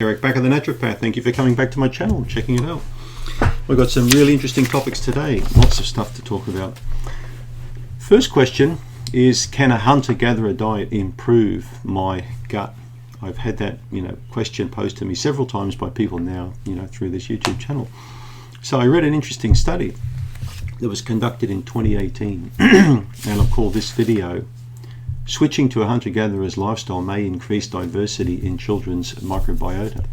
Eric, back at the Naturopath. Thank you for coming back to my channel and checking it out. We've got some really interesting topics today. Lots of stuff to talk about. First question is, can a hunter-gatherer diet improve my gut? I've had that question posed to me several times by people now through this YouTube channel. So I read an interesting study that was conducted in 2018 and I've called this video "Switching to a Hunter-Gatherer's Lifestyle May Increase Diversity in Children's Microbiota."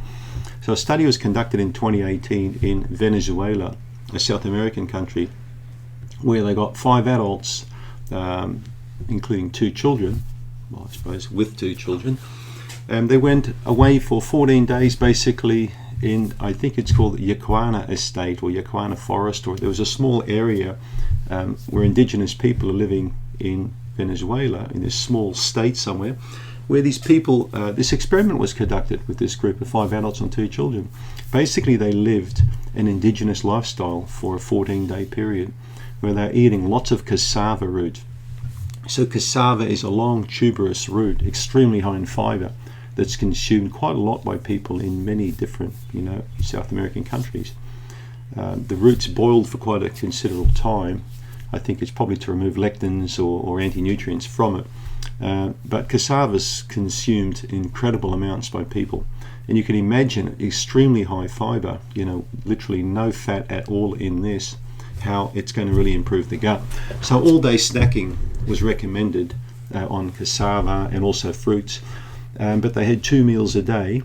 So a study was conducted in 2018 in Venezuela, a South American country, where they got 5 adults, including 2 children, well, I suppose with 2 children, and they went away for 14 days basically in, I think it's called Yacuana Estate or Yacuana Forest, or there was a small area where indigenous people are living in Venezuela, in this small state somewhere, where these people, this experiment was conducted with this group of 5 adults and 2 children. Basically they lived an indigenous lifestyle for a 14-day period where they're eating lots of cassava root. So cassava is a long tuberous root, extremely high in fiber, that's consumed quite a lot by people in many different South American countries. The root's boiled for quite a considerable time. I think it's probably to remove lectins or anti-nutrients from it. But cassava's consumed incredible amounts by people. And you can imagine extremely high fiber, literally no fat at all in this, how it's going to really improve the gut. So all-day snacking was recommended on cassava and also fruits. But they had 2 meals a day,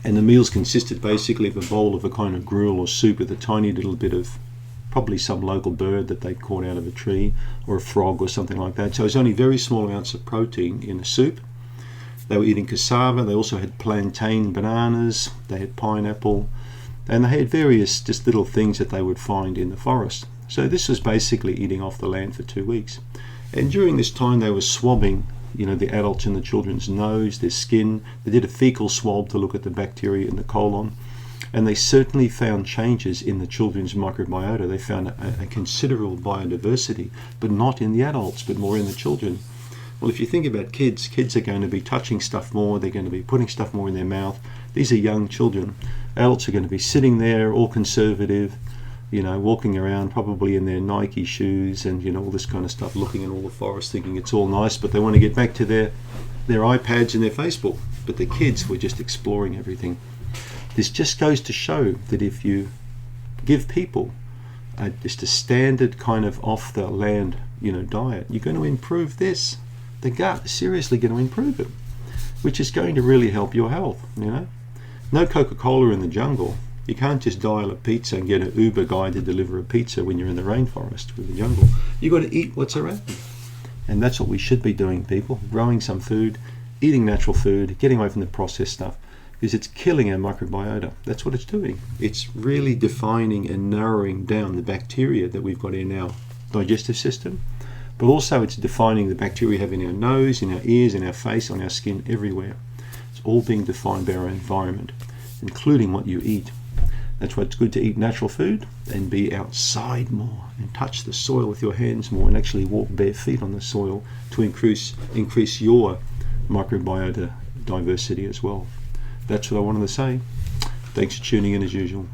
and the meals consisted basically of a bowl of a kind of gruel or soup with a tiny little bit of probably some local bird that they caught out of a tree, or a frog or something like that. So it was only very small amounts of protein in a soup. They were eating cassava. They also had plantain bananas, they had pineapple, and they had various just little things that they would find in the forest. So this was basically eating off the land for 2 weeks. And during this time they were swabbing the adults and the children's nose, their skin. They did a fecal swab to look at the bacteria in the colon, and they certainly found changes in the children's microbiota. They found a considerable biodiversity, but not in the adults, but more in the children. Well, if you think about kids are going to be touching stuff more, they're going to be putting stuff more in their mouth. These are young children. Adults are going to be sitting there, all conservative, walking around probably in their Nike shoes and all this kind of stuff, looking at all the forest, thinking it's all nice, but they want to get back to their iPads and their Facebook. But the kids were just exploring everything. This just goes to show that if you give people just a standard kind of off the land diet, you're going to improve this. The gut is seriously going to improve it, which is going to really help your health. No Coca-Cola in the jungle. You can't just dial a pizza and get an Uber guy to deliver a pizza when you're in the rainforest with the jungle. You've got to eat what's around. And that's what we should be doing, people. Growing some food, eating natural food, getting away from the processed stuff, because it's killing our microbiota. That's what it's doing. It's really defining and narrowing down the bacteria that we've got in our digestive system, but also it's defining the bacteria we have in our nose, in our ears, in our face, on our skin, everywhere. It's all being defined by our environment, including what you eat. That's why it's good to eat natural food and be outside more and touch the soil with your hands more and actually walk bare feet on the soil to increase your microbiota diversity as well. That's what I wanted to say. Thanks for tuning in as usual.